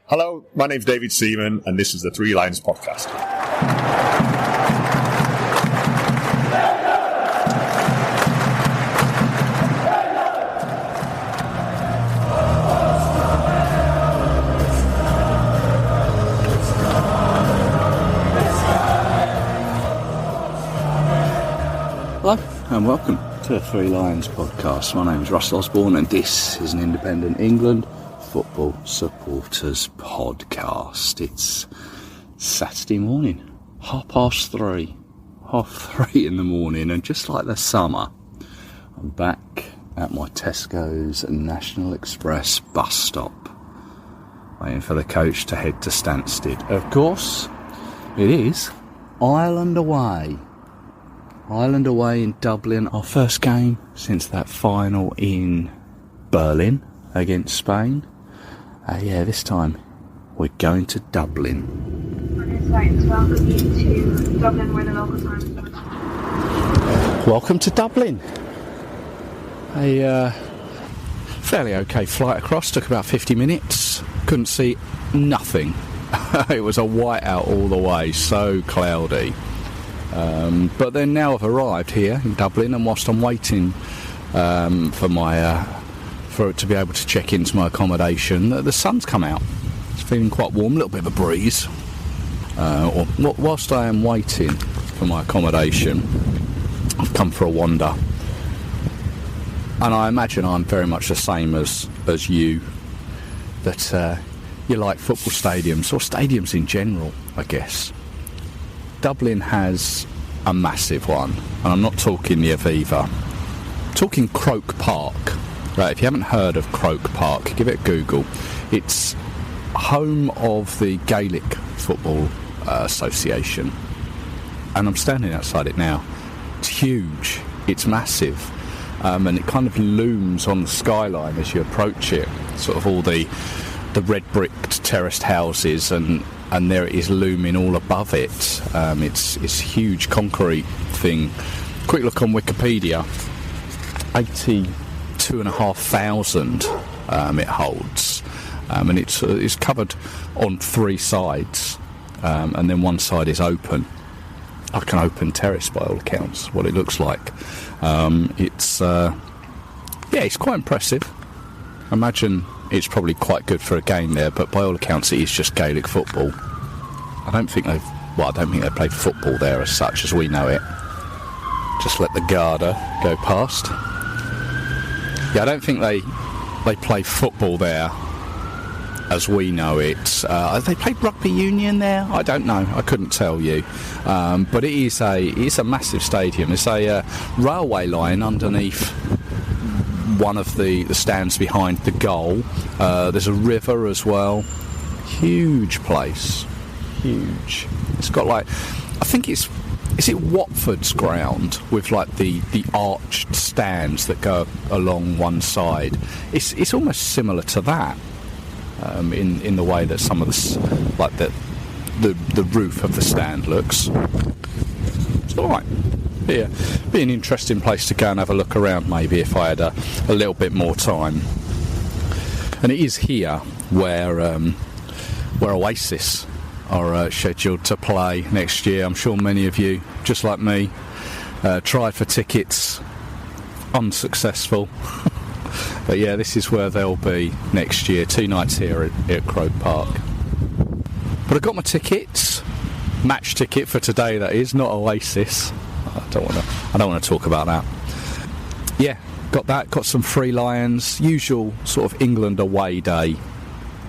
Hello, my name's David Seaman, and this is the Three Lions Podcast. Hello and welcome to the Three Lions Podcast. My name is Russell Osborne and this is an independent England football supporters podcast. It's Saturday morning, 3:30 in the morning, and just like the summer, I'm back at my Tesco's National Express bus stop, waiting for the coach to head to Stansted. Of course, it is Ireland away in Dublin. Our first game since that final in Berlin against Spain. This time we're going to Dublin. Welcome you to Dublin, where the local time is. Welcome to Dublin. A fairly okay flight across, took about 50 minutes. Couldn't see nothing. It was a whiteout all the way, so cloudy. But then now I've arrived here in Dublin, and whilst I'm waiting for it to be able to check into my accommodation, the sun's come out. It's feeling quite warm, a little bit of a breeze. Whilst I am waiting for my accommodation, I've come for a wander. And I imagine I'm very much the same as you, that you like football stadiums, or stadiums in general, I guess. Dublin has a massive one, and I'm not talking the Aviva. I'm talking Croke Park. Right, if you haven't heard of Croke Park, give it a Google. It's home of the Gaelic Football Association, and I'm standing outside it now. It's huge, it's massive, and it kind of looms on the skyline as you approach it. Sort of all the red bricked terraced houses, and there it is looming all above it. It's huge concrete thing. Quick look on Wikipedia. 82,500 it holds, and it's covered on three sides, and then one side is open, like an open terrace by all accounts. What it looks like, it's quite impressive. I imagine it's probably quite good for a game there, but by all accounts it is just Gaelic football. I don't think they played football there as such as we know it. Just let the Garda go past. Yeah, I don't think they play football there as we know it. They played rugby union there? I don't know. I couldn't tell you. But it is a massive stadium. It's a railway line underneath one of the stands behind the goal. There's a river as well. Huge place. Huge. It's got like, I think is it Watford's ground with like the arched stands that go along one side? It's almost similar to that, in the way that some of the roof of the stand looks. It's all right. Yeah, be an interesting place to go and have a look around maybe if I had a little bit more time. And it is here where Oasis are scheduled to play next year. I'm sure many of you, just like me, tried for tickets, unsuccessful. But yeah, this is where they'll be next year. 2 nights here at Croke Park. But I got my tickets, match ticket for today. That is not Oasis. I don't want to talk about that. Yeah, got that. Got some Three Lions, usual sort of England away day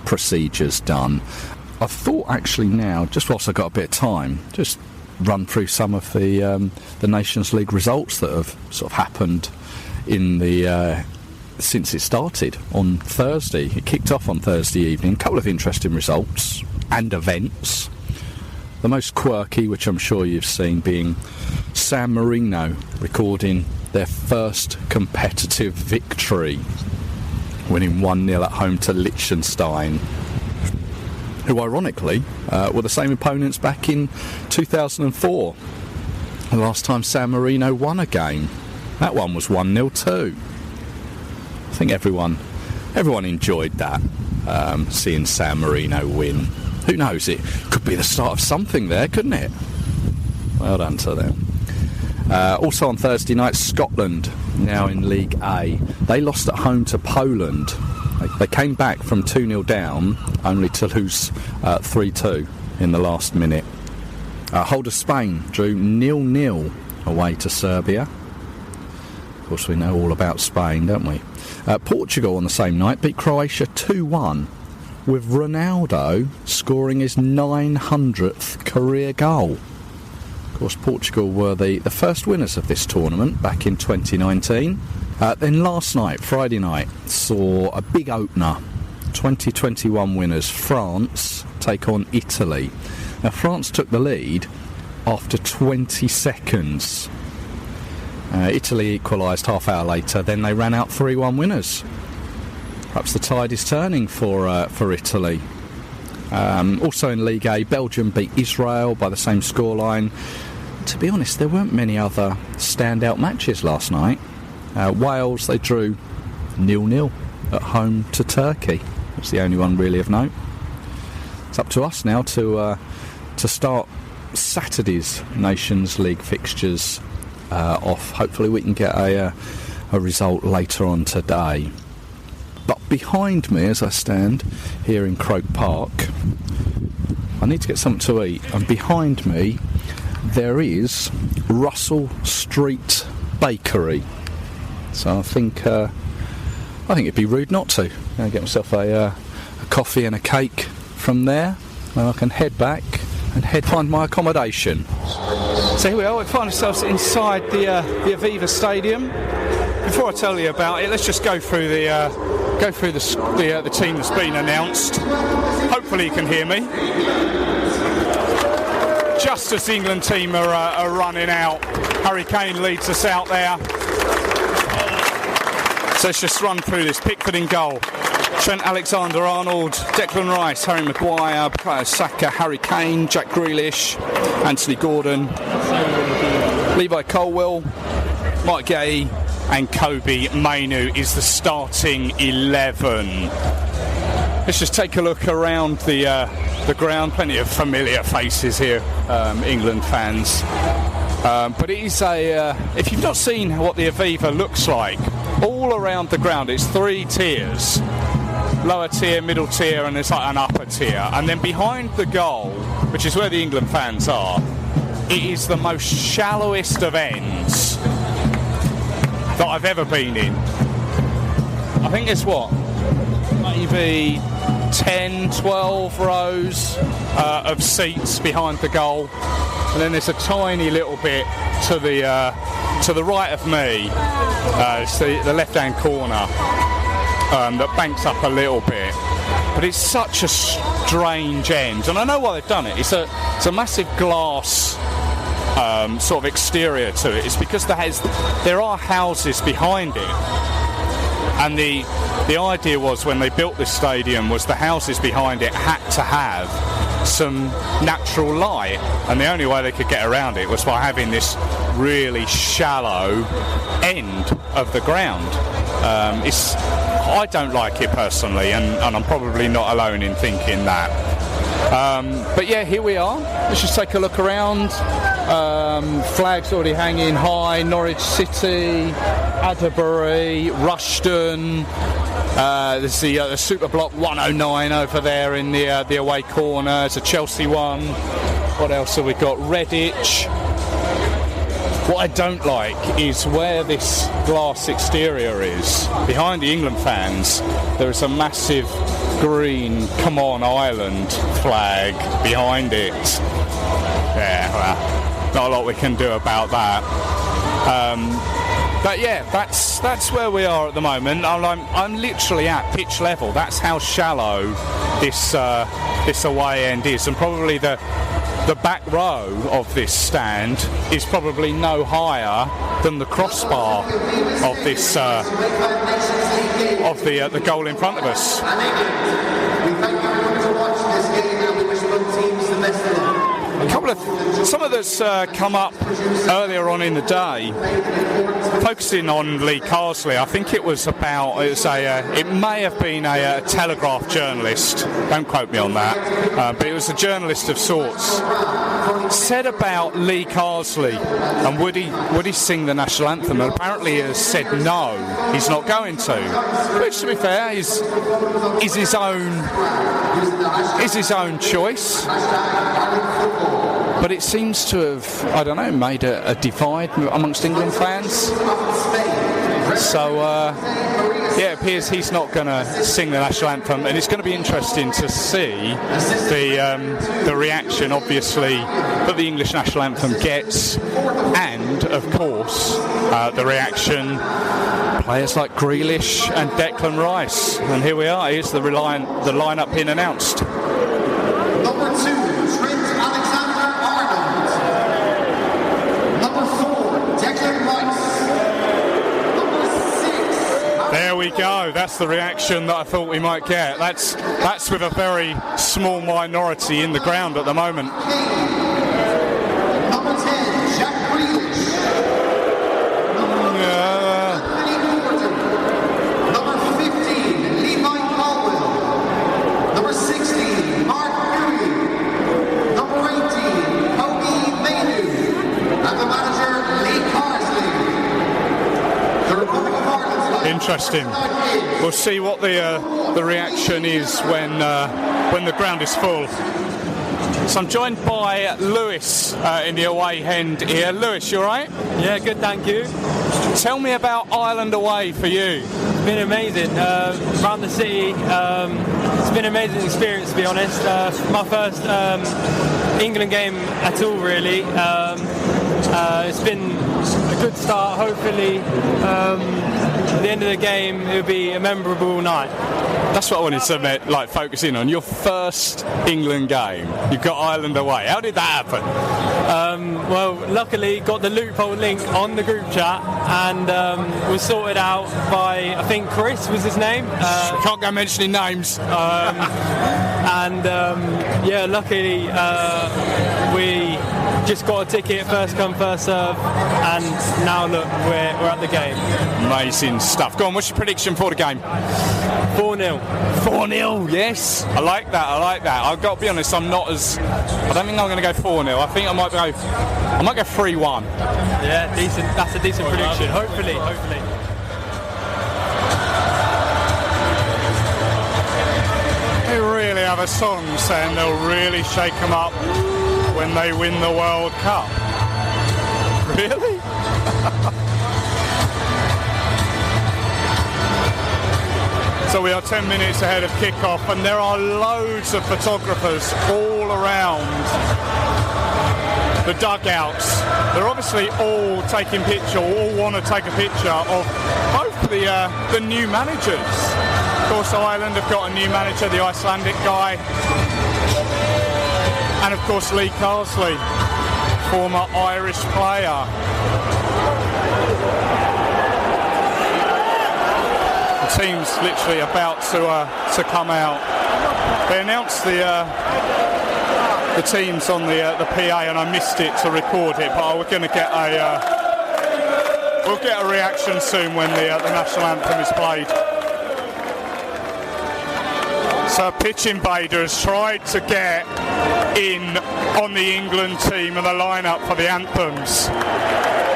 procedures done. I thought actually now, just whilst I got a bit of time, just run through some of the Nations League results that have sort of happened in the since it started on Thursday. It kicked off on Thursday evening. A couple of interesting results and events. The most quirky, which I'm sure you've seen, being San Marino recording their first competitive victory, winning 1-0 at home to Liechtenstein, who ironically were the same opponents back in 2004. The last time San Marino won a game. That one was 1-0 too. I think everyone enjoyed that. seeing San Marino win. Who knows, it could be the start of something there, couldn't it? Well done to them. Also on Thursday night, Scotland, now in League A. They lost at home to Poland. They came back from 2-0 down, only to lose 3-2 in the last minute. Holder Spain drew 0-0 away to Serbia. Of course, we know all about Spain, don't we? Portugal on the same night beat Croatia 2-1, with Ronaldo scoring his 900th career goal. Of course, Portugal were the first winners of this tournament back in 2019. Then last night, Friday night, saw a big opener. 2021 winners France take on Italy. Now, France took the lead after 20 seconds. Italy equalised half hour later, then they ran out 3-1 winners. Perhaps the tide is turning for Italy. Also in League A, Belgium beat Israel by the same scoreline. To be honest, there weren't many other standout matches last night. Wales, they drew 0-0 at home to Turkey. That's the only one really of note. It's up to us now to start Saturday's Nations League fixtures off. Hopefully we can get a result later on today. But behind me, as I stand here in Croke Park, I need to get something to eat. And behind me, there is Russell Street Bakery. So I think it'd be rude not to. I'll get myself a coffee and a cake from there, and I can head back and find my accommodation. So here we are. We find ourselves inside the Aviva Stadium. Before I tell you about it, let's just go through the team that's been announced. Hopefully you can hear me. Just as the England team are running out, Harry Kane leads us out there. So let's just run through this. Pickford in goal. Trent Alexander-Arnold, Declan Rice, Harry Maguire, Bukayo Saka, Harry Kane, Jack Grealish, Anthony Gordon, Levi Colwill, Mike Gay and Kobe Mainu is the starting 11. Let's just take a look around the ground. Plenty of familiar faces here, England fans. But it is if you've not seen what the Aviva looks like, all around the ground it's 3 tiers. Lower tier, middle tier, and there's like an upper tier. And then behind the goal, which is where the England fans are, it is the most shallowest of ends that I've ever been in. I think it's maybe 10, 12 rows of seats behind the goal. And then there's a tiny little bit to the right of me. It's the left-hand corner. That banks up a little bit, but it's such a strange end, and I know why they've done it. It's a massive glass sort of exterior to it. It's because there are houses behind it, and the idea was when they built this stadium was the houses behind it had to have some natural light, and the only way they could get around it was by having this really shallow end of the ground. I don't like it personally, and I'm probably not alone in thinking that. But yeah, here we are. Let's just take a look around. Flags already hanging high. Norwich City, Adderbury, Rushden. There's the Super Block 109 over there in the away corner. There's a Chelsea one. What else have we got? Redditch. What I don't like is where this glass exterior is. Behind the England fans, there is a massive green Come On Ireland flag behind it. Yeah, well, not a lot we can do about that. But yeah, that's where we are at the moment. I'm literally at pitch level. That's how shallow this away end is, and probably the back row of this stand is probably no higher than the crossbar of this of the goal in front of us. Some of that's come up earlier on in the day, focusing on Lee Carsley, I think it may have been a Telegraph journalist, don't quote me on that, but it was a journalist of sorts, said about Lee Carsley and would he sing the national anthem, and apparently he has said no, he's not going to, which, to be fair, is his own choice. But it seems to have, I don't know, made a divide amongst England fans. So, it appears he's not going to sing the national anthem, and it's going to be interesting to see the reaction, obviously, that the English national anthem gets, and, of course, the reaction players like Grealish and Declan Rice. And here we are, here's the lineup being announced. Number 2, Trent Alexander-Arnold. Number 4, Declan Rice. Number 6. There we go. That's the reaction that I thought we might get. That's with a very small minority in the ground at the moment. Number 10, Jack Grealish. Anthony Gordon. Number 15, Levi Caldwell. Number 16, Mark Huey. Number 18, Kobe Mainu. And the manager, Lee Carsley. The Republic of Ireland. Interesting. We'll see what the reaction is when the ground is full. So I'm joined by Lewis in the away end here. Lewis, you all right? Yeah, good, thank you. Tell me about Ireland away for you. It's been amazing. Around the city, it's been an amazing experience, to be honest. My first England game at all, really. It's been a good start. Hopefully, at the end of the game, it'll be a memorable night. That's what I wanted to focus in on. Your first England game. You've got Ireland away. How did that happen? Well, luckily got the loophole link on the group chat and was sorted out by, I think Chris was his name. Can't go mentioning names. Luckily we just got a ticket, first come, first serve, and now look, we're at the game. Amazing stuff. Go on, what's your prediction for the game? 4-0. 4-0, yes. I like that. I've got to be honest, I don't think I'm going to go 4-0. I think I might go 3-1. Yeah, decent. That's a decent prediction. Hopefully. They really have a song saying they'll really shake them up when they win the World Cup. Really? So we are 10 minutes ahead of kick-off, and there are loads of photographers all around the dugouts. They're obviously all taking pictures, all want to take a picture of both the new managers. Of course, Ireland have got a new manager, the Icelandic guy, and of course Lee Carsley, former Irish player. The team's literally about to come out. They announced the teams on the PA, and I missed it to record it, but we're going to get we'll get a reaction soon when the national anthem is played. So Pitch Invader has tried to get in on the England team and the lineup for the anthems.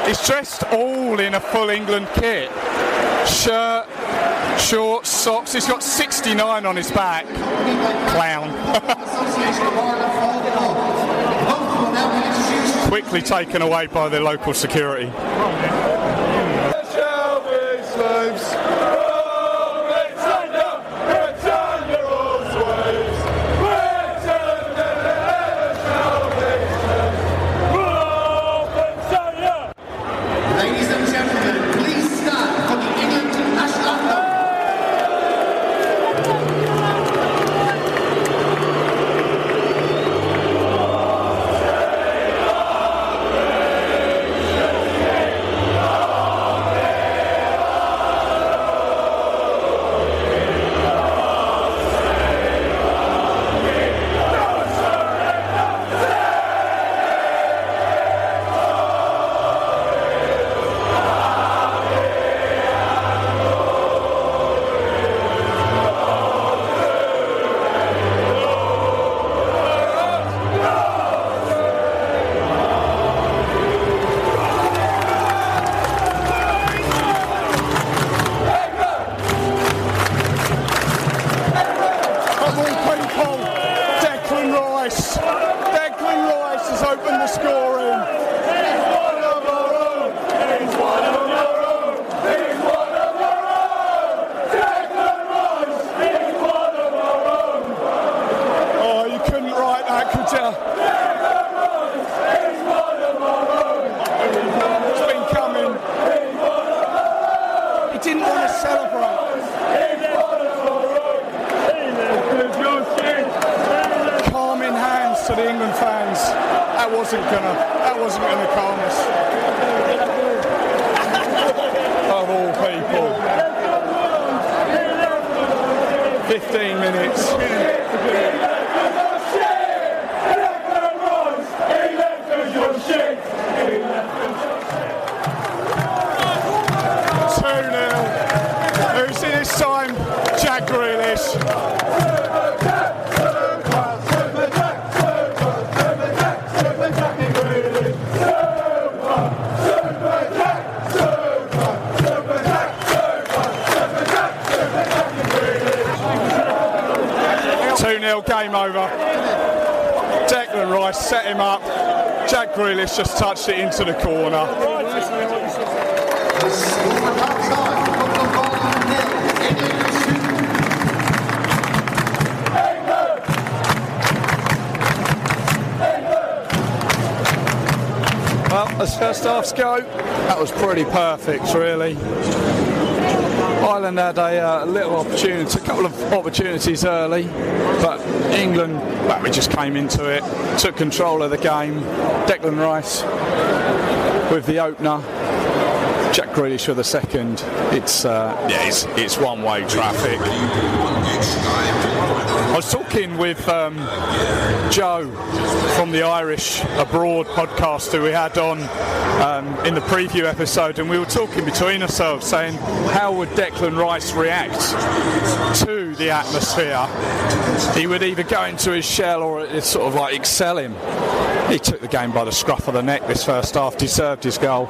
He's dressed all in a full England kit. Shirt, shorts, socks. He's got 69 on his back. Clown. Quickly taken away by the local security. people. Declan Rice. Declan Rice has opened the scoring. He's one of our own. He's one of our own. He's one of our own. Declan Rice. He's one of our own. Oh, you couldn't write that, could you? Declan Rice. He's one of our own. It's been coming. He didn't want to celebrate. Calming hands to the England fans. That wasn't gonna calm us. Of all people. 15 minutes. 2-0. Who's in this time? Jack Grealish. Game over. Declan Rice set him up. Jack Grealish just touched it into the corner. Well, as first halves go, that was pretty perfect, really. Ireland had a little opportunity, a couple of opportunities early, but England, well, we just came into it, took control of the game. Declan Rice with the opener, Jack Grealish with the second. It's one-way traffic. I was talking with Joe from the Irish Abroad podcast who we had on in the preview episode, and we were talking between ourselves saying how would Declan Rice react to the atmosphere. He would either go into his shell or it sort of like excel him. He took the game by the scruff of the neck this first half, deserved his goal.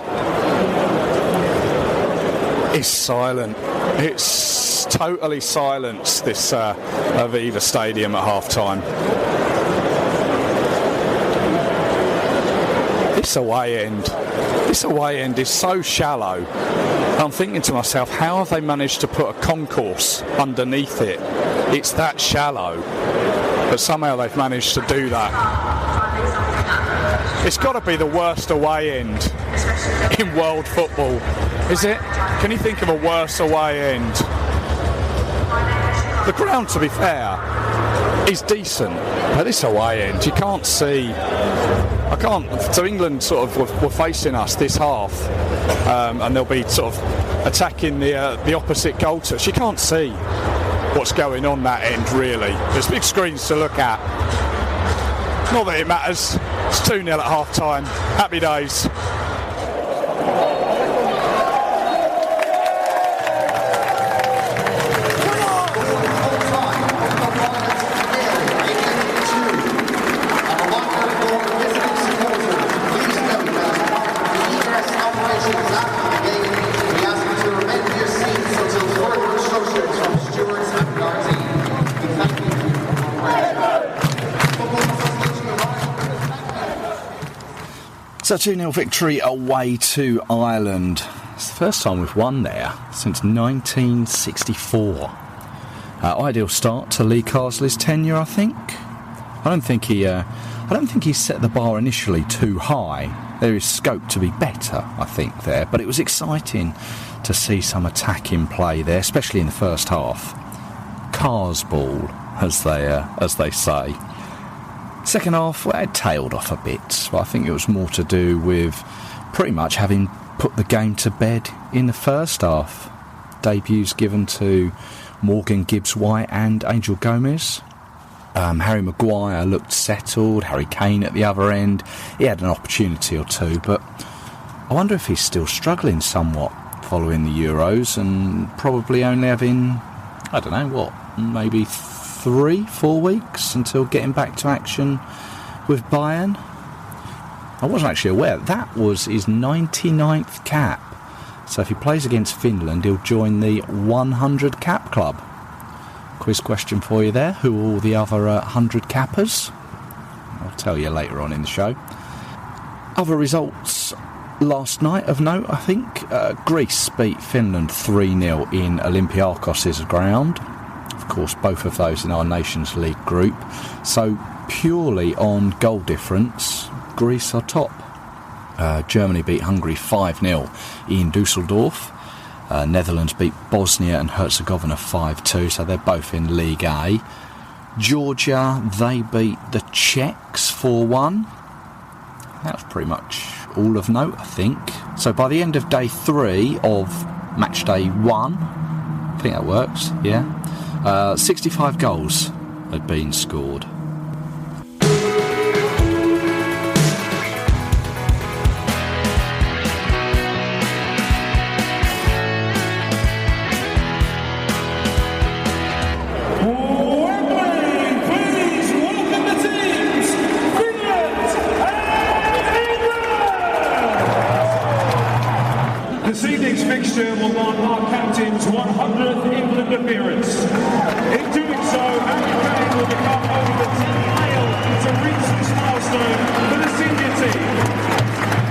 It's silent. It's totally silenced, this Aviva Stadium at half-time. This away end is so shallow. I'm thinking to myself, how have they managed to put a concourse underneath it? It's that shallow. But somehow they've managed to do that. It's got to be the worst away end in world football, is it? Can you think of a worse away end? The ground, to be fair, is decent, but this away end, you can't see. So England sort of were facing us this half, and they'll be sort of attacking the opposite goal touch. You can't see what's going on that end, really. There's big screens to look at. Not that it matters. It's 2-0 at half-time. Happy days. So 2-0 victory away to Ireland. It's the first time we've won there since 1964. Ideal start to Lee Carsley's tenure, I think. I don't think he set the bar initially too high. There is scope to be better, I think, there. But it was exciting to see some attack in play there, especially in the first half. Cars ball, as they say. Second half, well, it tailed off a bit, but I think it was more to do with pretty much having put the game to bed in the first half. Debuts given to Morgan Gibbs-White and Angel Gomez. Harry Maguire looked settled, Harry Kane at the other end. He had an opportunity or two, but I wonder if he's still struggling somewhat following the Euros and probably only having, I don't know what, maybe 3-4 weeks until getting back to action with Bayern. I wasn't actually aware that was his 99th cap, so if he plays against Finland he'll join the 100 cap club. quiz question for you there. Who are all the other 100 cappers? I'll tell you later on in the show. Other results last night of note, I think. Greece beat Finland 3-0 in Olympiakos' ground. Of course, both of those in our Nations League group. So, purely on goal difference, Greece are top. Germany beat Hungary 5-0 in Dusseldorf. Netherlands beat Bosnia and Herzegovina 5-2, so they're both in League A. Georgia, they beat the Czechs 4-1. That's pretty much all of note, I think. So by the end of day 3 of match day 1, I think that works, yeah, 65 goals had been scored. This evening's fixture will mark our captain's 100th England appearance. In doing so, Harry Kane will become only the 10th male to reach this milestone for the senior team.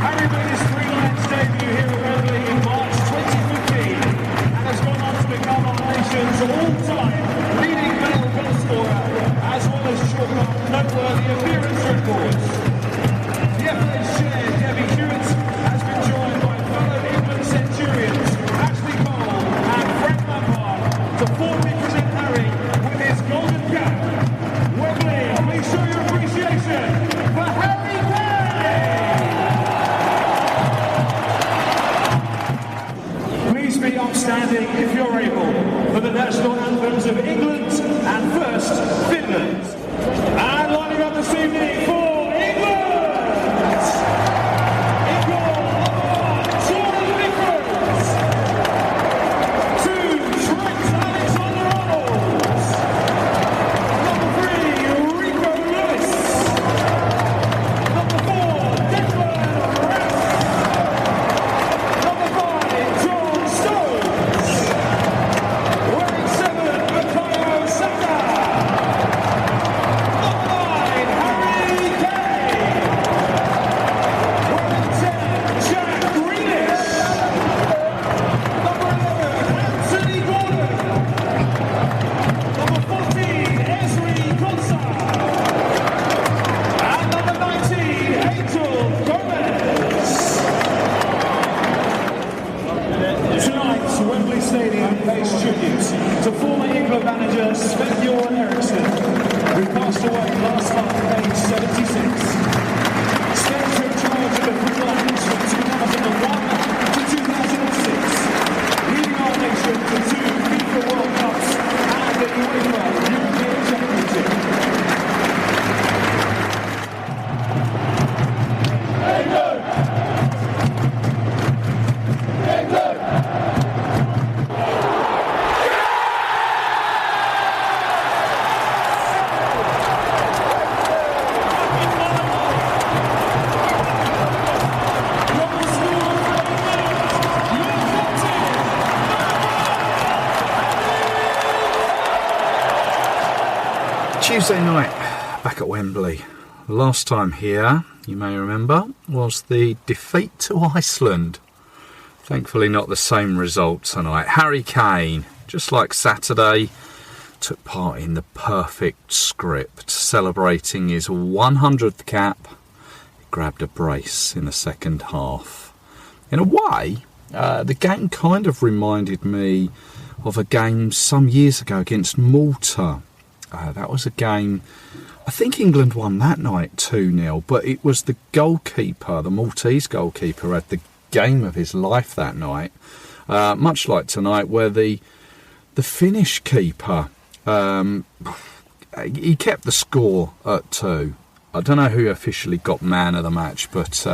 Harry made his Three Lions debut here at Wembley in March 2015 and has gone on to become our nation's all-time leading male goal scorer, as well as chalk up noteworthy appearance records. The FA's chair, Debbie Hewitt, has been joined by fellow England centurions Ashley Cole and Frank Lampard to formally present Harry with his golden cap. Wembley, please show your appreciation for Harry Kane! Please be upstanding if you're able for the national anthems of England and first Finland. And lining up this evening for Tuesday night back at Wembley. Last time here, you may remember, was the defeat to Iceland. Thankfully not the same result tonight. Harry Kane, just like Saturday, took part in the perfect script, celebrating his 100th cap. He grabbed a brace in the second half. In a way, the game kind of reminded me of a game some years ago against Malta. That was a game, I think England won that night 2-0, but it was the goalkeeper, the Maltese goalkeeper, had the game of his life that night. Much like tonight, where the Finnish keeper, he kept the score at 2. I don't know who officially got man of the match, but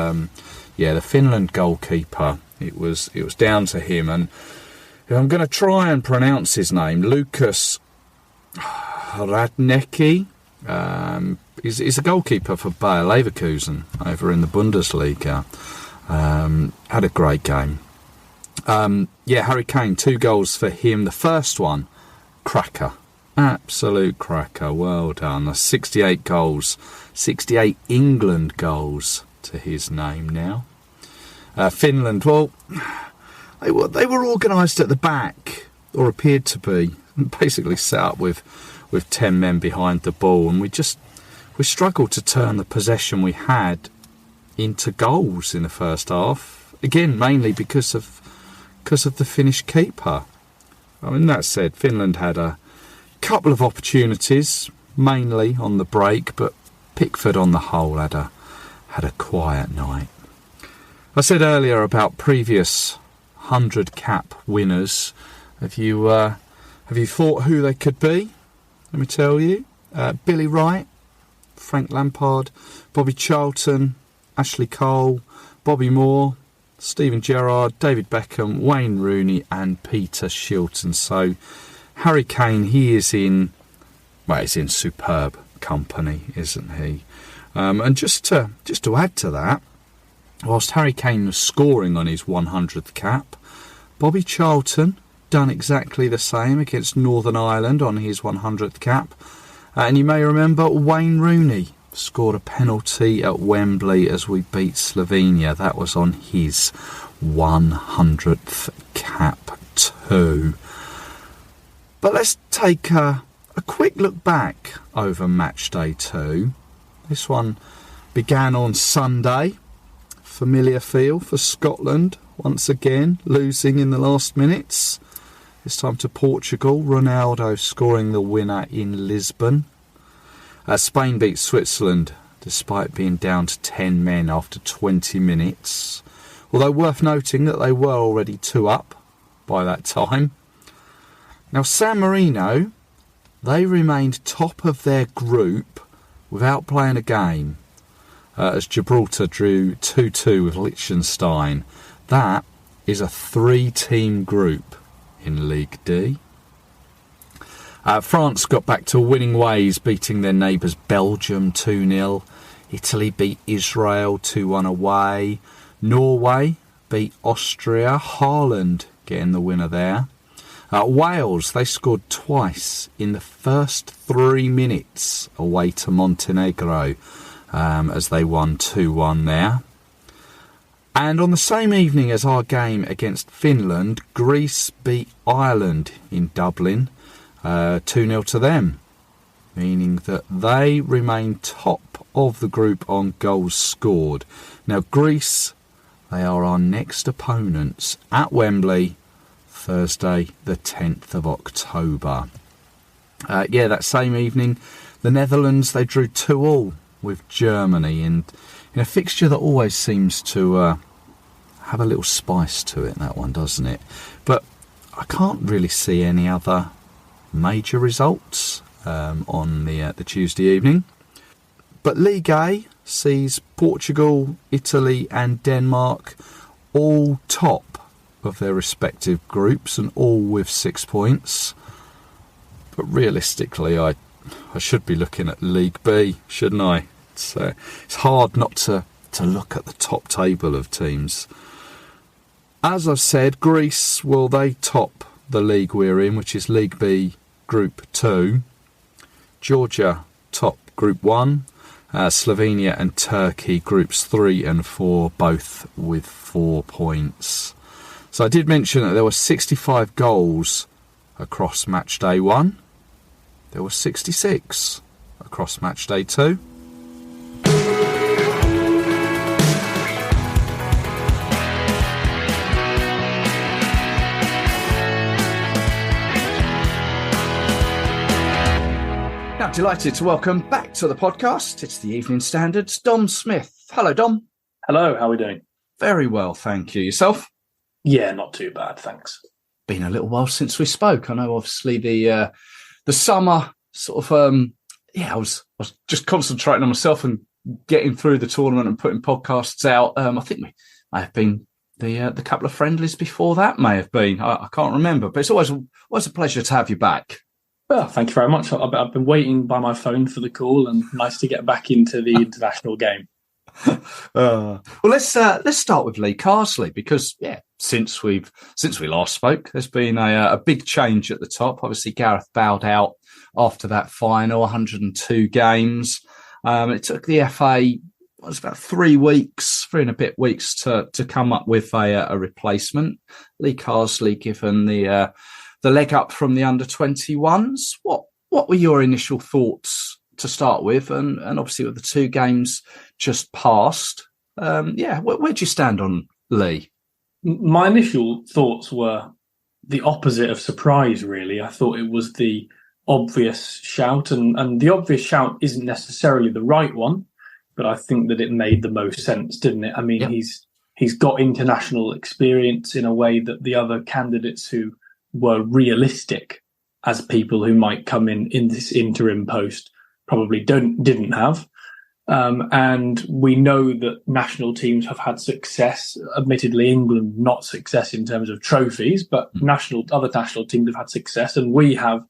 yeah, the Finland goalkeeper, it was down to him. And I'm going to try and pronounce his name, Lucas Radnecki. He's a goalkeeper for Bayer Leverkusen over in the Bundesliga. Had a great game. Yeah, Harry Kane, 2 goals for him. The first one, cracker. Absolute cracker. Well done. That's 68 goals. 68 England goals to his name now. Finland, well, they were organised at the back, or appeared to be, basically set up with 10 men behind the ball, and we struggled to turn the possession we had into goals in the first half. Again, mainly because of the Finnish keeper. I mean, that said, Finland had a couple of opportunities, mainly on the break, but Pickford on the whole had a quiet night. I said earlier about previous 100-cap winners. Have you thought who they could be? Let me tell you. Billy Wright, Frank Lampard, Bobby Charlton, Ashley Cole, Bobby Moore, Steven Gerrard, David Beckham, Wayne Rooney and Peter Shilton. So Harry Kane, he's in superb company, isn't he? And just to add to that, whilst Harry Kane was scoring on his 100th cap, Bobby Charlton done exactly the same against Northern Ireland on his 100th cap. And you may remember Wayne Rooney scored a penalty at Wembley as we beat Slovenia. That was on his 100th cap too. But let's take a quick look back over match day 2. This one began on Sunday. Familiar feel for Scotland, once again losing in the last minutes. This time to Portugal, Ronaldo scoring the winner in Lisbon. Spain beat Switzerland despite being down to 10 men after 20 minutes. Although worth noting that they were already 2 up by that time. Now San Marino, they remained top of their group without playing a game. As Gibraltar drew 2-2 with Liechtenstein. That is a 3-team group in League D. France got back to winning ways, beating their neighbours Belgium 2-0. Italy beat Israel 2-1 away. Norway beat Austria. Haaland getting the winner there. Wales, they scored twice in the first 3 minutes away to Montenegro. As they won 2-1 there. And on the same evening as our game against Finland, Greece beat Ireland in Dublin 2-0 to them, meaning that they remain top of the group on goals scored. Now Greece, they are our next opponents at Wembley, Thursday the 10th of October. That same evening, the Netherlands, they drew 2-2 with Germany in a fixture that always seems to have a little spice to it, that one, doesn't it? But I can't really see any other major results on the Tuesday evening. But League A sees Portugal, Italy and Denmark all top of their respective groups and all with 6 points. But realistically, I should be looking at League B, shouldn't I? It's hard not to look at the top table of teams. As I've said, Greece, well, they top the league we're in, which is League B, Group 2. Georgia top Group 1. Slovenia and Turkey, Groups 3 and 4, both with 4 points. So I did mention that there were 65 goals across match day 1. There were 66 across match day 2. Now, delighted to welcome back to the podcast. It's the Evening Standard's Dom Smith. Hello, Dom. Hello, how are we doing? Very well, thank you. Yourself? Yeah, not too bad, thanks. Been a little while since we spoke. I know, obviously, the summer sort of, I was just concentrating on myself and getting through the tournament and putting podcasts out. I think we may have been the couple of friendlies before that, may have been. I can't remember, but it's always a pleasure to have you back. Well, thank you very much. I've been waiting by my phone for the call, and nice to get back into the international game. Well, let's start with Lee Carsley, because since we last spoke, there's been a big change at the top. Obviously, Gareth bowed out after that final, 102 games. It took the FA, it was about 3 and a bit weeks to come up with a replacement. Lee Carsley given the leg up from the under-21s. What were your initial thoughts to start with? And obviously with the 2 games just passed, where do you stand on Lee? My initial thoughts were the opposite of surprise, really. I thought it was the obvious shout, and the obvious shout isn't necessarily the right one, but I think that it made the most sense, didn't it? I mean, he's got international experience in a way that the other candidates who were realistic as people who might come in this interim post probably didn't have. And we know that national teams have had success. Admittedly, England not success in terms of trophies, but other national teams have had success, and we have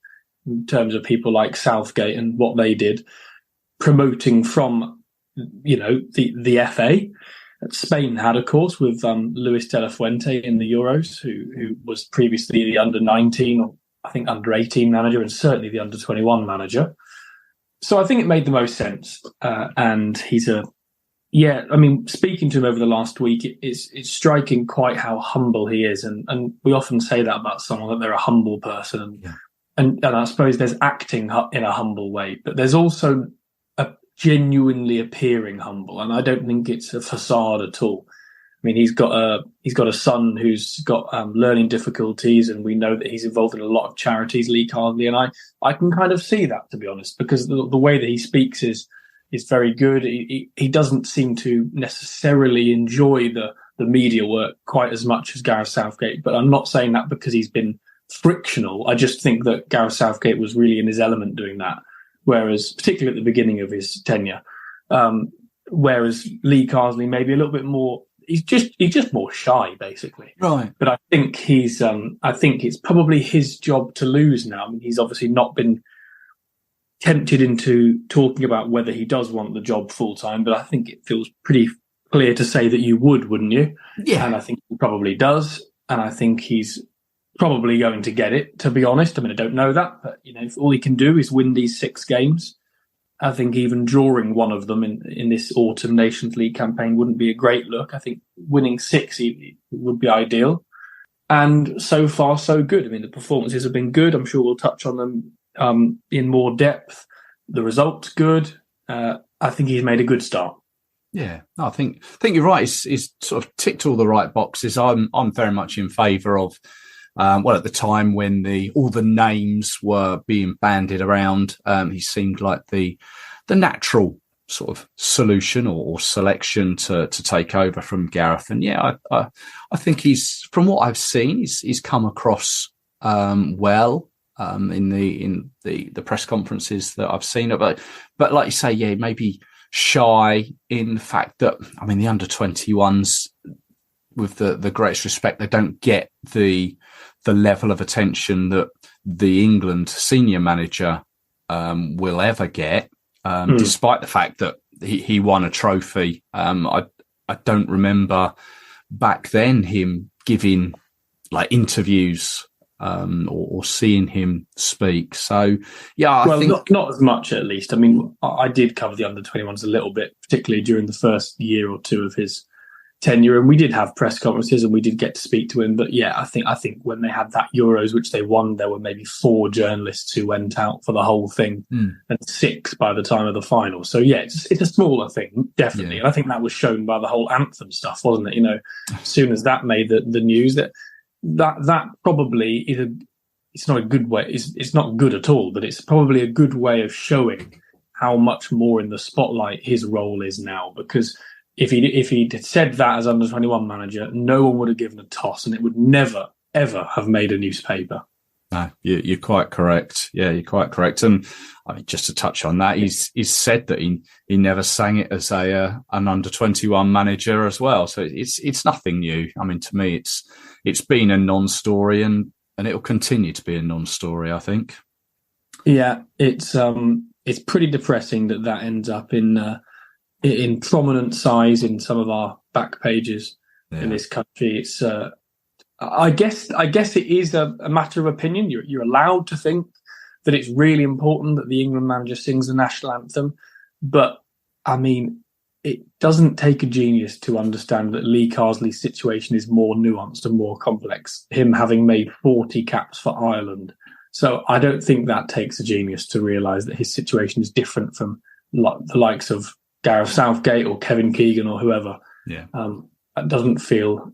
in terms of people like Southgate and what they did, promoting from the FA. Spain had, of course, with Luis de la Fuente in the Euros, who was previously the under-19 or I think under-18 manager, and certainly the under-21 manager. So I think it made the most sense. And he's speaking to him over the last week, it's striking quite how humble he is. And we often say that about someone, that they're a humble person. And I suppose there's acting in a humble way, but there's also a genuinely appearing humble. And I don't think it's a facade at all. I mean, he's got a son who's got learning difficulties, and we know that he's involved in a lot of charities, Lee Carsley, and I can kind of see that, to be honest, because the way that he speaks is very good. He doesn't seem to necessarily enjoy the media work quite as much as Gareth Southgate, but I'm not saying that because he's been frictional. I just think that Gareth Southgate was really in his element doing that, whereas particularly at the beginning of his tenure, whereas Lee Carsley maybe a little bit more. He's just more shy, basically. Right. But I think I think it's probably his job to lose now. I mean, he's obviously not been tempted into talking about whether he does want the job full time, but I think it feels pretty clear to say that you would, wouldn't you? Yeah. And I think he probably does. And I think he's probably going to get it, to be honest. I mean, I don't know that, but if all he can do is win these 6 games, I think even drawing one of them in this autumn Nations League campaign wouldn't be a great look. I think winning 6 would be ideal. And so far, so good. I mean, the performances have been good. I'm sure we'll touch on them in more depth. The results good. I think he's made a good start. Yeah, no, I think you're right. He's sort of ticked all the right boxes. I'm very much in favour of. At the time when all the names were being bandied around, he seemed like the natural sort of solution or selection to take over from Gareth. And I think from what I've seen, he's come across well in the press conferences that I've seen. But like you say, maybe shy in the fact that the under-21s, with the greatest respect, they don't get the level of attention that the England senior manager will ever get, despite the fact that he won a trophy. I don't remember back then him giving like interviews or seeing him speak. So, I think not as much, at least. I mean, I did cover the under-21s a little bit, particularly during the first year or two of his tenure, and we did have press conferences and we did get to speak to him. But I think when they had that Euros, which they won, there were maybe 4 journalists who went out for the whole thing, and 6 by the time of the final. So it's a smaller thing, definitely. Yeah. And I think that was shown by the whole anthem stuff, wasn't it? As soon as that made the news, that probably it's not a good way. It's not good at all, but it's probably a good way of showing how much more in the spotlight his role is now, because if he'd said that as under-21 manager, no one would have given a toss, and it would never, ever have made a newspaper. No, you're quite correct. Yeah, you're quite correct. And just to touch on that, he's said that he never sang it as an under-21 manager as well. So it's nothing new. I mean, to me, it's been a non-story, and it'll continue to be a non-story, I think. Yeah, it's pretty depressing that ends up in prominent size in some of our back pages in this country. It's I guess it is a matter of opinion. You're allowed to think that it's really important that the England manager sings the national anthem. But, I mean, it doesn't take a genius to understand that Lee Carsley's situation is more nuanced and more complex, him having made 40 caps for Ireland. So I don't think that takes a genius to realise that his situation is different from the likes of Gareth Southgate or Kevin Keegan or whoever. Yeah. That doesn't feel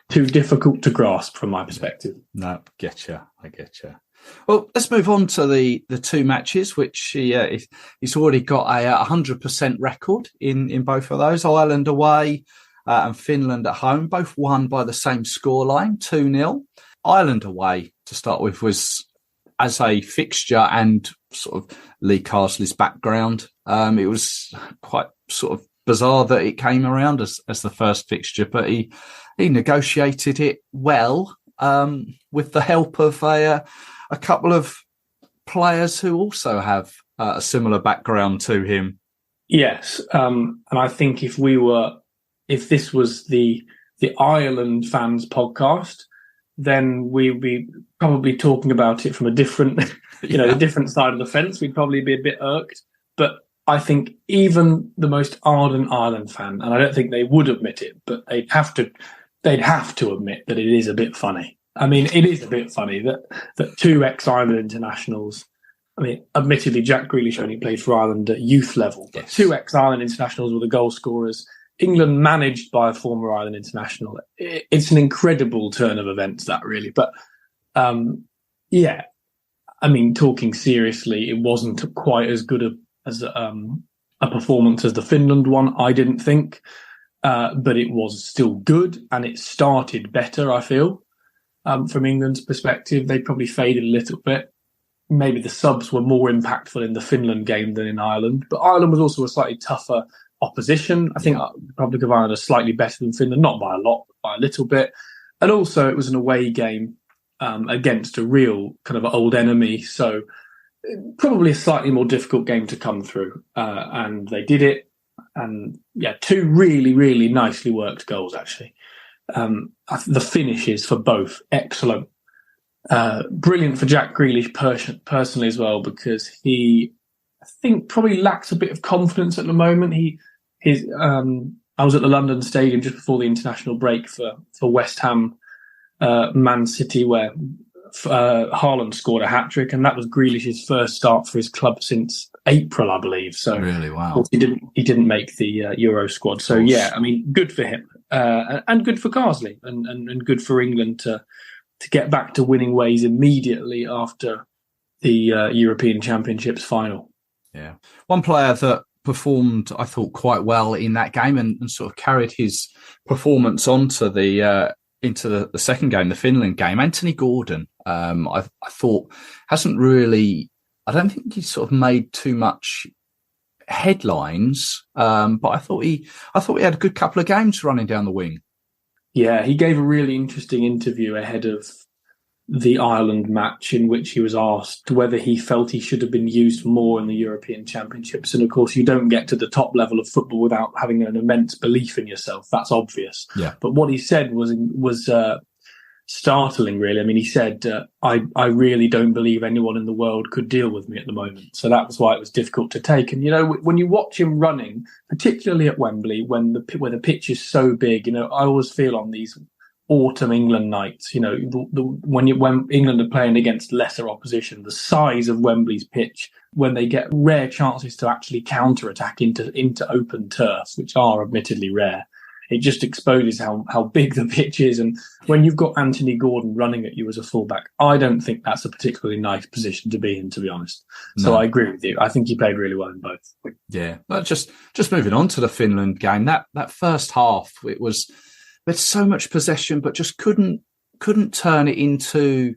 too difficult to grasp from my perspective. No, I get you. Well, let's move on to the two matches, which he's already got a 100% record in both of those. Ireland away and Finland at home, both won by the same scoreline, 2-0. Ireland away, to start with, was, as a fixture and sort of Lee Carsley's background, it was quite sort of bizarre that it came around as the first fixture, but he negotiated it well with the help of a couple of players who also have a similar background to him. Yes, and I think if this was the Ireland fans podcast, then we'd be probably talking about it from a different, the different side of the fence. We'd probably be a bit irked. But I think even the most ardent Ireland fan, and I don't think they would admit it, but they'd have to admit that it is a bit funny. I mean, it is a bit funny that two ex-Ireland internationals, I mean, admittedly, Jack Grealish only played for Ireland at youth level, but two ex-Ireland internationals were the goal scorers. England managed by a former Ireland international. It's an incredible turn of events, that really. But, I mean, talking seriously, it wasn't quite as good a performance as the Finland one, I didn't think. But it was still good, and it started better, I feel. From England's perspective, they probably faded a little bit. Maybe the subs were more impactful in the Finland game than in Ireland. But Ireland was also a slightly tougher opposition. I think the Republic of Ireland are slightly better than Finland, not by a lot, but by a little bit. And also it was an away game against a real kind of old enemy. So probably a slightly more difficult game to come through. And they did it. And two really, really nicely worked goals, actually. The finishes for both, excellent. Brilliant for Jack Grealish personally as well, because he, I think, probably lacks a bit of confidence at the moment. I was at the London Stadium just before the international break for West Ham, Man City, where Haaland scored a hat-trick, and that was Grealish's first start for his club since April, I believe. So really, wow. He didn't make the Euro squad. So I mean, good for him, and good for Carsley, and good for England to get back to winning ways immediately after the European Championships final. Yeah, one player that performed, I thought, quite well in that game and sort of carried his performance onto into the second game, the Finland game. Anthony Gordon, I thought hasn't really. I don't think he sort of made too much headlines, but I thought he had a good couple of games running down the wing. Yeah, he gave a really interesting interview ahead of the Ireland match in which he was asked whether he felt he should have been used more in the European Championships. And of course, you don't get to the top level of football without having an immense belief in yourself. That's obvious. Yeah. But what he said was startling, really. I mean, he said, I really don't believe anyone in the world could deal with me at the moment. So that was why it was difficult to take. And, when you watch him running, particularly at Wembley, where the pitch is so big, I always feel on these autumn England nights, when England are playing against lesser opposition, the size of Wembley's pitch, when they get rare chances to actually counter-attack into open turf, which are admittedly rare, it just exposes how big the pitch is. And when you've got Anthony Gordon running at you as a fullback, I don't think that's a particularly nice position to be in, to be honest. No. So I agree with you. I think he played really well in both. Yeah, but just moving on to the Finland game, that first half, it was with so much possession, but just couldn't turn it into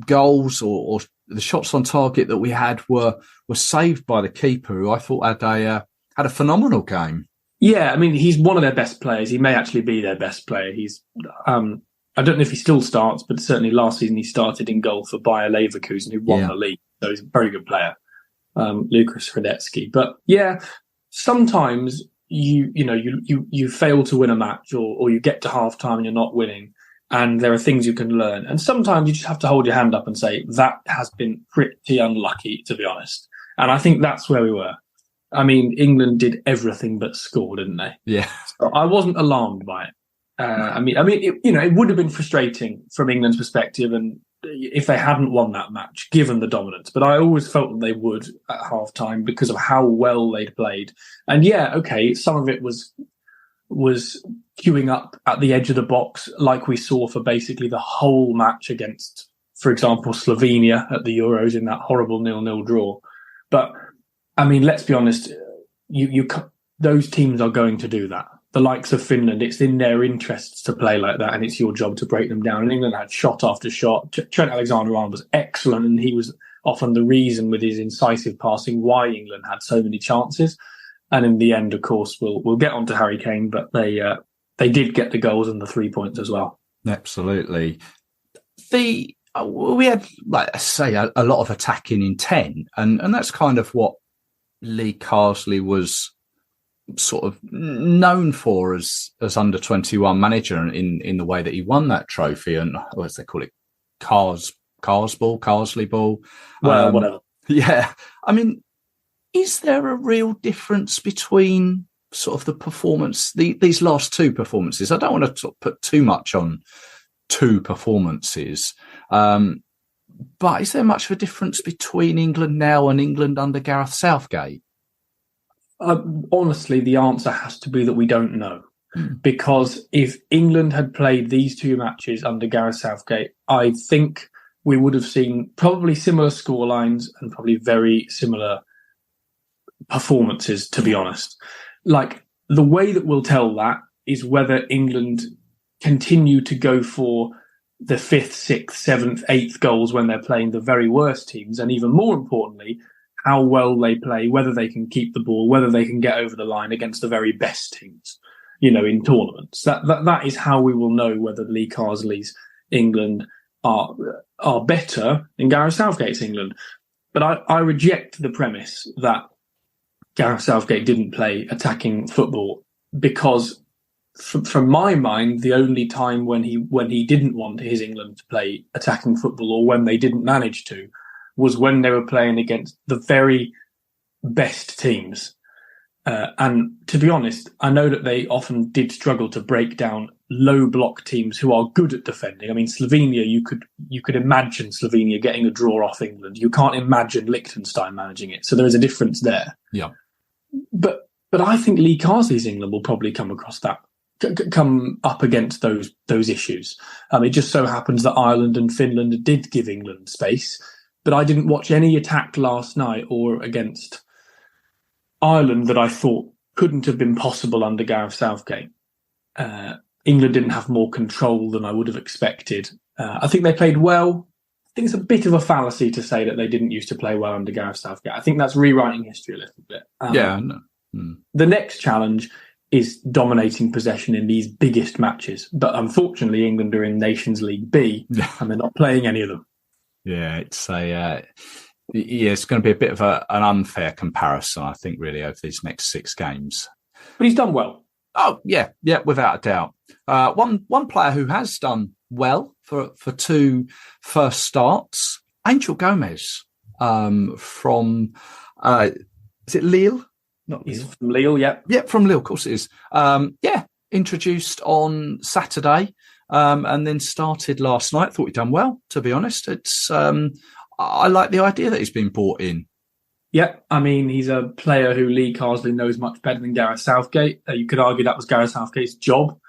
goals, or the shots on target that we had were saved by the keeper, who I thought had a phenomenal game. Yeah, I mean, he's one of their best players. He may actually be their best player. He's, I don't know if he still starts, but certainly last season he started in goal for Bayer Leverkusen, who won the league. So he's a very good player, Lucas Hradecky. But yeah, sometimes you fail to win a match, or you get to half time and you're not winning. and there are things you can learn. And sometimes you just have to hold your hand up and say, that has been pretty unlucky, to be honest. And I think that's where we were. I mean, England did everything but score, didn't they? Yeah. So I wasn't alarmed by it. It would have been frustrating from England's perspective, and if they hadn't won that match, given the dominance. But I always felt that they would at half-time because of how well they'd played. And yeah, okay, some of it was queuing up at the edge of the box, like we saw for basically the whole match against, for example, Slovenia at the Euros in that horrible 0-0 draw. But I mean, let's be honest, those teams are going to do that. The likes of Finland, it's in their interests to play like that, and it's your job to break them down. And England had shot after shot. Trent Alexander-Arnold was excellent, and he was often the reason with his incisive passing why England had so many chances. And in the end, of course, we'll get on to Harry Kane, but they did get the goals and the 3 points as well. Absolutely. We had, like I say, a lot of attacking intent, and that's kind of what Lee Carsley was sort of known for as under 21 manager in the way that he won that trophy, and what do they call it, Carsley ball, well, whatever. Yeah, I mean, is there a real difference between sort of the performance, these last two performances? I don't want to put too much on two performances, but is there much of a difference between England now and England under Gareth Southgate? Honestly, the answer has to be that we don't know. Because if England had played these two matches under Gareth Southgate, I think we would have seen probably similar scorelines and probably very similar performances, to be honest. Like, the way that we'll tell that is whether England continue to go for the 5th, 6th, 7th, 8th goals when they're playing the very worst teams, and even more importantly, how well they play, whether they can keep the ball, whether they can get over the line against the very best teams, in tournaments. That is how we will know whether Lee Carsley's England are better than Gareth Southgate's England. But I reject the premise that Gareth Southgate didn't play attacking football, because from my mind, the only time when he didn't want his England to play attacking football, or when they didn't manage to, was when they were playing against the very best teams. And to be honest, I know that they often did struggle to break down low block teams who are good at defending. I mean, Slovenia, you could imagine Slovenia getting a draw off England. You can't imagine Liechtenstein managing it. So there is a difference there. Yeah. But I think Lee Carsley's England will probably come up against those issues. It just so happens that Ireland and Finland did give England space. But I didn't watch any attack last night or against Ireland that I thought couldn't have been possible under Gareth Southgate. England didn't have more control than I would have expected. I think they played well. I think it's a bit of a fallacy to say that they didn't used to play well under Gareth Southgate. I think that's rewriting history a little bit. The next challenge is dominating possession in these biggest matches. But unfortunately, England are in Nations League B and they're not playing any of them. Yeah, it's it's going to be a bit of an unfair comparison, I think, really, over these next 6 games. But he's done well. Oh, yeah, without a doubt. One player who has done well for 2 first starts, Angel Gomez from, is it Lille? Not Lille. He's from Lille, yeah. Yeah, from Lille, of course it is. Introduced on Saturday. And then started last night. Thought he'd done well, to be honest. It's I like the idea that he's been brought in. Yeah, I mean, he's a player who Lee Carsley knows much better than Gareth Southgate. You could argue that was Gareth Southgate's job.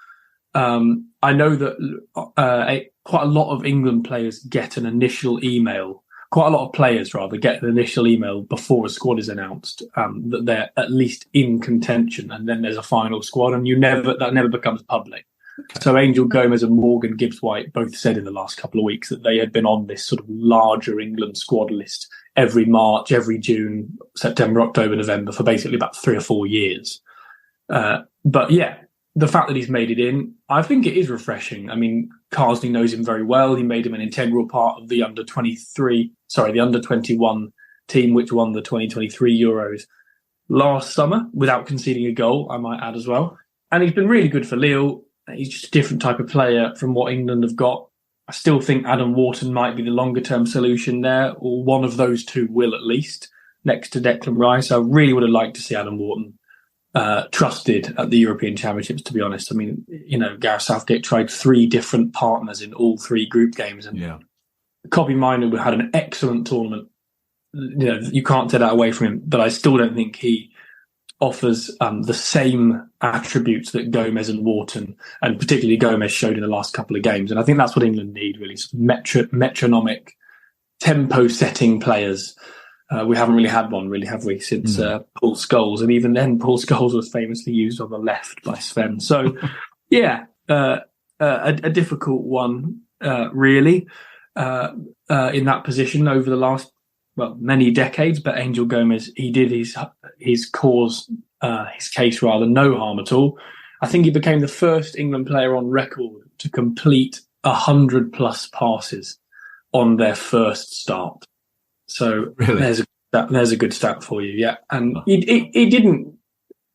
I know that quite a lot of England players get an initial email. Quite a lot of players, rather, get an initial email before a squad is announced that they're at least in contention, and then there's a final squad, and that never becomes public. Okay. So Angel Gomez and Morgan Gibbs-White both said in the last couple of weeks that they had been on this sort of larger England squad list every March, every June, September, October, November for basically about 3 or 4 years. But yeah, the fact that he's made it in, I think it is refreshing. I mean, Carsley knows him very well. He made him an integral part of the under 21 team, which won the 2023 Euros last summer without conceding a goal, I might add as well. And he's been really good for Lille. He's just a different type of player from what England have got. I still think Adam Wharton might be the longer-term solution there, or one of those two will at least, next to Declan Rice. I really would have liked to see Adam Wharton trusted at the European Championships, to be honest. I mean, Gareth Southgate tried 3 different partners in all 3 group games, and Kobbie Mainoo had an excellent tournament. You can't take that away from him, but I still don't think he offers the same attributes that Gomez and Wharton, and particularly Gomez, showed in the last couple of games. And I think that's what England need, really, metronomic, tempo-setting players. We haven't really had one, really, have we, since Paul Scholes? And even then, Paul Scholes was famously used on the left by Sven. So, a difficult one, really, in that position over the last, many decades. But Angel Gomez, he did his case rather no harm at all. I think he became the first England player on record to complete 100+ passes on their first start. So really? there's a good stat for you, yeah. And he didn't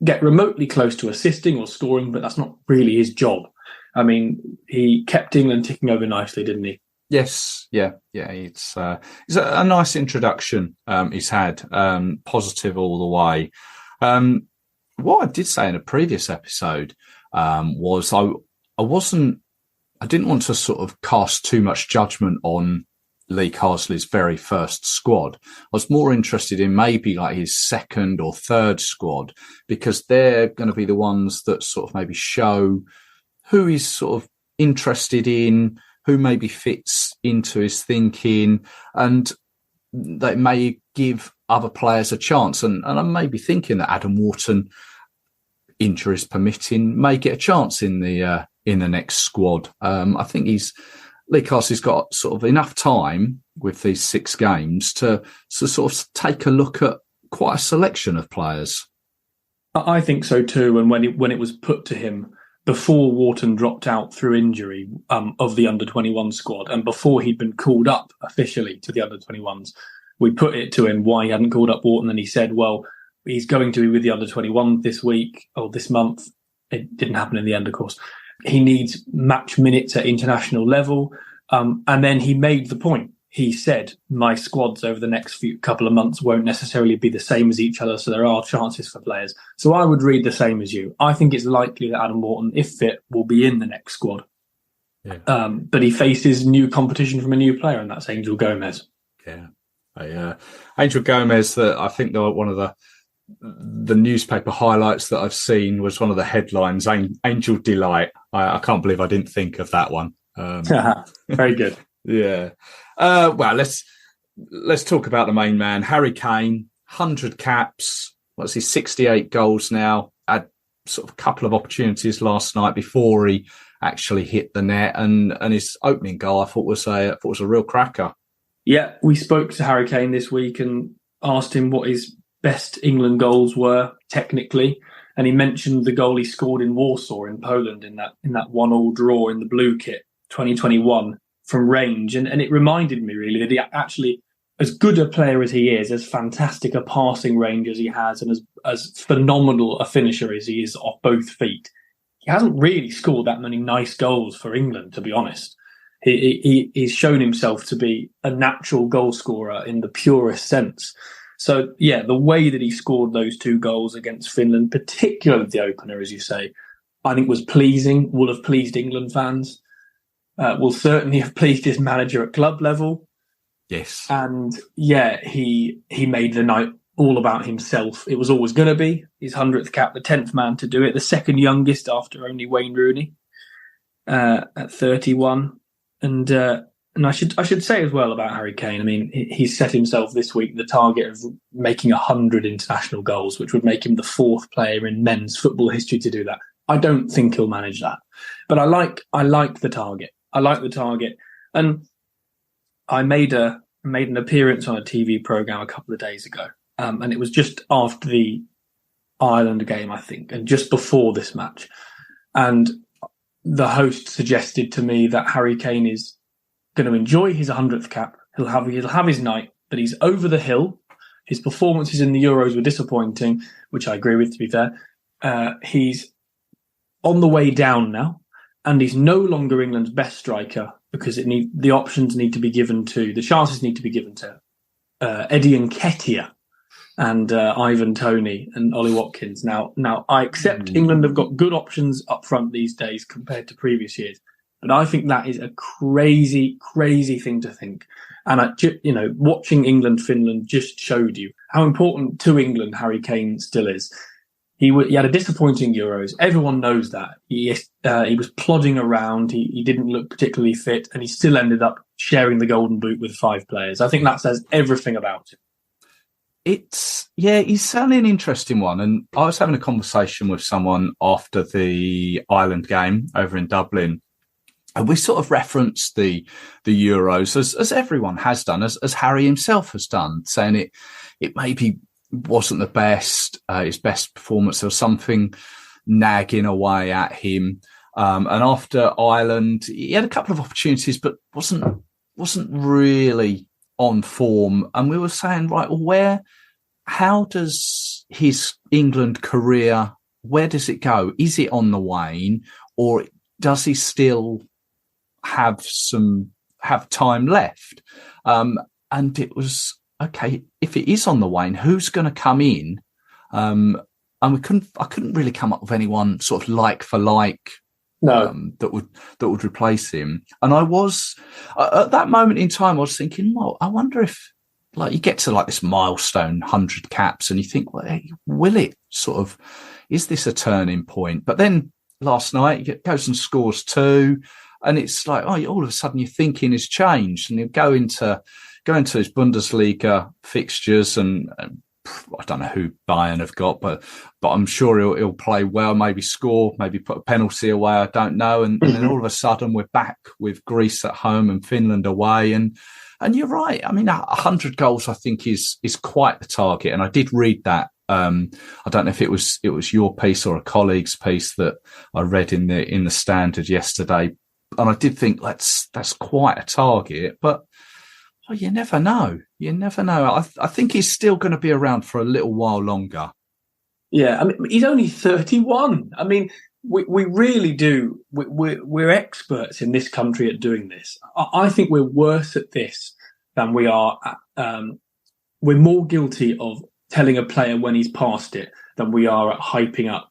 get remotely close to assisting or scoring, but that's not really his job. I mean, he kept England ticking over nicely, didn't he? Yes, yeah. It's a nice introduction he's had, positive all the way. What I did say in a previous episode was I didn't want to sort of cast too much judgment on Lee Carsley's very first squad. I was more interested in maybe like his second or third squad, because they're going to be the ones that sort of maybe show who he's sort of interested in, who maybe fits into his thinking, and they may give other players a chance. And I may be thinking that Adam Wharton, injuries permitting, may get a chance in the next squad. I think Lee Carsley's got sort of enough time with these 6 games to sort of take a look at quite a selection of players. I think so too. And when it was put to him before Wharton dropped out through injury of the under-21 squad, and before he'd been called up officially to the under-21s, we put it to him why he hadn't called up Wharton, and he said, well, he's going to be with the under-21 this week or this month. It didn't happen in the end, of course. He needs match minutes at international level. And then he made the point. He said, my squads over the next couple of months won't necessarily be the same as each other, so there are chances for players. So I would read the same as you. I think it's likely that Adam Wharton, if fit, will be in the next squad. Yeah. But he faces new competition from a new player, and that's Angel Gomez. Yeah. Angel Gomez, that I think one of the newspaper highlights that I've seen was one of the headlines, Angel Delight. I can't believe I didn't think of that one. Very good. Yeah. Well, let's talk about the main man, Harry Kane. 100 caps. What's he? 68 goals now. Had sort of a couple of opportunities last night before he actually hit the net, and his opening goal I thought was a real cracker. Yeah, we spoke to Harry Kane this week and asked him what his best England goals were technically, and he mentioned the goal he scored in Warsaw in Poland in that 1-1 draw in the blue kit 2021 from range, and it reminded me really that he actually, as good a player as he is, as fantastic a passing range as he has, and as phenomenal a finisher as he is off both feet, he hasn't really scored that many nice goals for England, to be honest. He's shown himself to be a natural goal scorer in the purest sense. So, yeah, the way that he scored those 2 goals against Finland, particularly the opener, as you say, I think was pleasing, will have pleased England fans, will certainly have pleased his manager at club level. Yes. And, yeah, he made the night all about himself. It was always going to be his 100th cap, the 10th man to do it, the second youngest after only Wayne Rooney at 31. And I should say as well about Harry Kane, I mean, he's set himself this week the target of making 100 international goals, which would make him the 4th player in men's football history to do that. I don't think he'll manage that, but I like the target. I like the target, and I made an appearance on a TV program a couple of days ago, and it was just after the Ireland game, I think, and just before this match, and the host suggested to me that Harry Kane is going to enjoy his 100th cap. He'll have his night, but he's over the hill. His performances in the Euros were disappointing, which I agree with, to be fair. He's on the way down now, and he's no longer England's best striker because the options need to be given to, the chances need to be given to Eddie Nketiah and Ivan Toney and Ollie Watkins. Now, I accept England have got good options up front these days compared to previous years, but I think that is a crazy, crazy thing to think. And watching England-Finland just showed you how important to England Harry Kane still is. He had a disappointing Euros. Everyone knows that. He was plodding around. He didn't look particularly fit, and he still ended up sharing the golden boot with 5 players. I think that says everything about him. He's certainly an interesting one. And I was having a conversation with someone after the Ireland game over in Dublin, and we sort of referenced the Euros as everyone has done, as Harry himself has done, saying it maybe wasn't the best, his best performance. There was something nagging away at him. And after Ireland, he had a couple of opportunities, but wasn't really on form. And we were saying, right, well, how does his England career, where does it go? Is it on the wane, or does he still have time left? And it was, okay, if it is on the wane, who's going to come in? And I couldn't really come up with anyone sort of like for like, that would replace him. And I was at that moment in time, I was thinking, well, I wonder if, like, you get to like this milestone 100 caps, and you think, well, hey, will it sort of, is this a turning point? But then last night he goes and scores 2, and it's like, oh, all of a sudden your thinking has changed, and you go into his Bundesliga fixtures, and I don't know who Bayern have got, but I'm sure he'll play well, maybe score, maybe put a penalty away, I don't know. And then all of a sudden we're back with Greece at home and Finland away. And you're right. I mean, 100 goals, I think, is quite the target. And I did read that. I don't know if it was your piece or a colleague's piece that I read in the Standard yesterday. And I did think that's quite a target, but well, you never know. You never know. I think he's still going to be around for a little while longer. Yeah, I mean, he's only 31. I mean, we really do. We're experts in this country at doing this. I think we're worse at this than we are. We're more guilty of telling a player when he's past it than we are at hyping up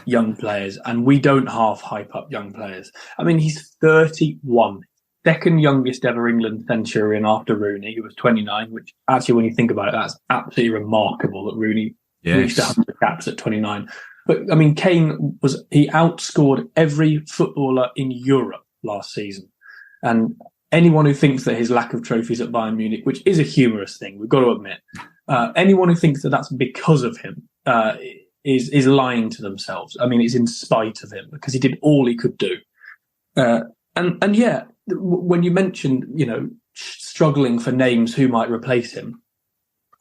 young players. And we don't half hype up young players. I mean, he's 31. Second youngest ever England centurion after Rooney, who was 29, which actually, when you think about it, that's absolutely remarkable that Rooney reached 100 caps at 29. But I mean, Kane he outscored every footballer in Europe last season. And anyone who thinks that his lack of trophies at Bayern Munich, which is a humorous thing, we've got to admit, anyone who thinks that that's because of him is lying to themselves. I mean, it's in spite of him, because he did all he could do. And yeah, when you mentioned, struggling for names who might replace him,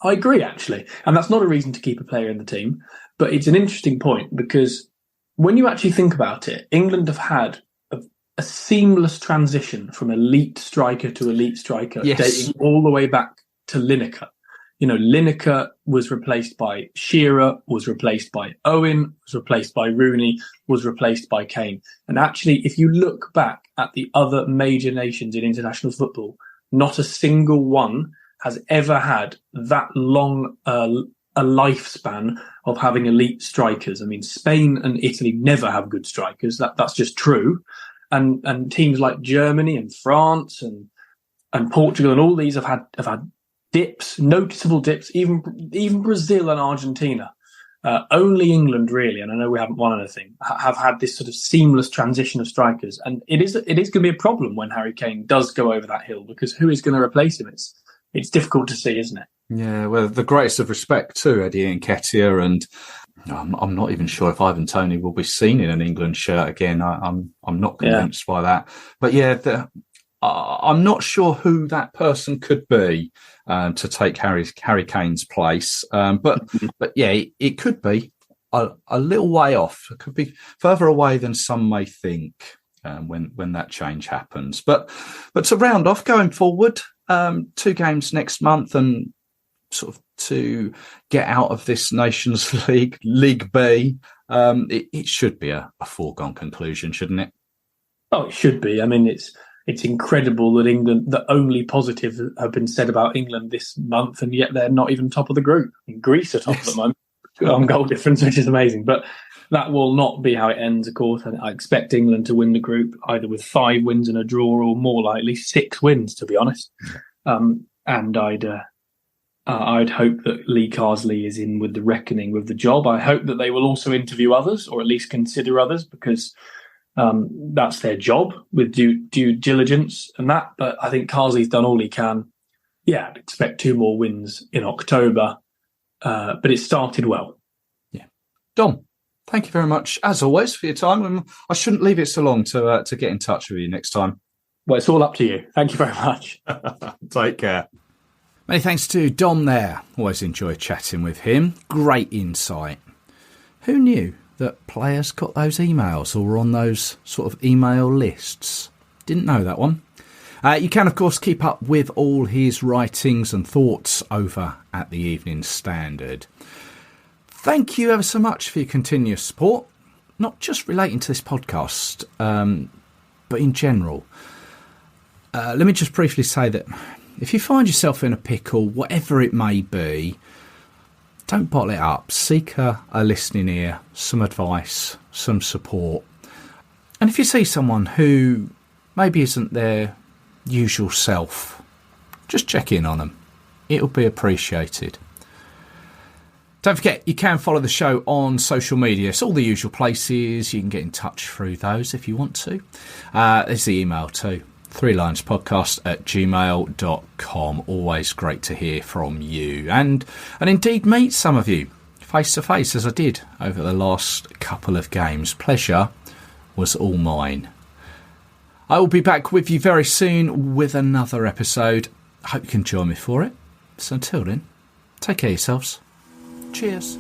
I agree, actually. And that's not a reason to keep a player in the team, but it's an interesting point, because when you actually think about it, England have had a seamless transition from elite striker to elite striker, dating all the way back to Lineker. Lineker was replaced by Shearer, was replaced by Owen, was replaced by Rooney, was replaced by Kane. And actually, if you look back at the other major nations in international football, not a single one has ever had that long a lifespan of having elite strikers. I mean, Spain and Italy never have good strikers. That's just true. And teams like Germany and France and Portugal and all these have had dips, noticeable dips, even Brazil and Argentina. Only England, really, and I know we haven't won anything, have had this sort of seamless transition of strikers. And it is going to be a problem when Harry Kane does go over that hill, because who is going to replace him? It's difficult to see, isn't it? Yeah, well, the greatest of respect to Eddie Nketiah, and I'm not even sure if Ivan Toney will be seen in an England shirt again. I'm not convinced by that. But yeah, I'm not sure who that person could be to take Harry Kane's place. But yeah, it could be a little way off. It could be further away than some may think when that change happens. But to round off, going forward, 2 games next month, and sort of to get out of this Nations League, League B, it should be a foregone conclusion, shouldn't it? Oh, it should be. I mean, it's incredible that only positives have been said about England this month, and yet they're not even top of the group. Greece are top at the moment on goal difference, which is amazing. But that will not be how it ends, of course. And I expect England to win the group either with 5 wins and a draw, or more likely 6 wins, to be honest. And I'd hope that Lee Carsley is in with the reckoning with the job. I hope that they will also interview others, or at least consider others, because that's their job with due diligence and that. But I think Carsley's done all he can. Yeah, I'd expect 2 more wins in October. But it started well. Yeah. Dom, thank you very much, as always, for your time. And I shouldn't leave it so long to get in touch with you next time. Well, it's all up to you. Thank you very much. Take care. Many thanks to Dom there. Always enjoy chatting with him. Great insight. Who knew that players got those emails or were on those sort of email lists? Didn't know that one. You can, of course, keep up with all his writings and thoughts over at the Evening Standard. Thank you ever so much for your continuous support, not just relating to this podcast, but in general. Let me just briefly say that if you find yourself in a pickle, whatever it may be, don't bottle it up. Seek a listening ear, some advice, some support. And if you see someone who maybe isn't their usual self, just check in on them. It'll be appreciated. Don't forget, you can follow the show on social media. It's all the usual places. You can get in touch through those if you want to. There's the email too. 3linespodcast@gmail.com. Always great to hear from you and indeed meet some of you face to face, as I did over the last couple of games. Pleasure was all mine. I will be back with you very soon with another episode. I hope you can join me for it. So until then, take care of yourselves. Cheers.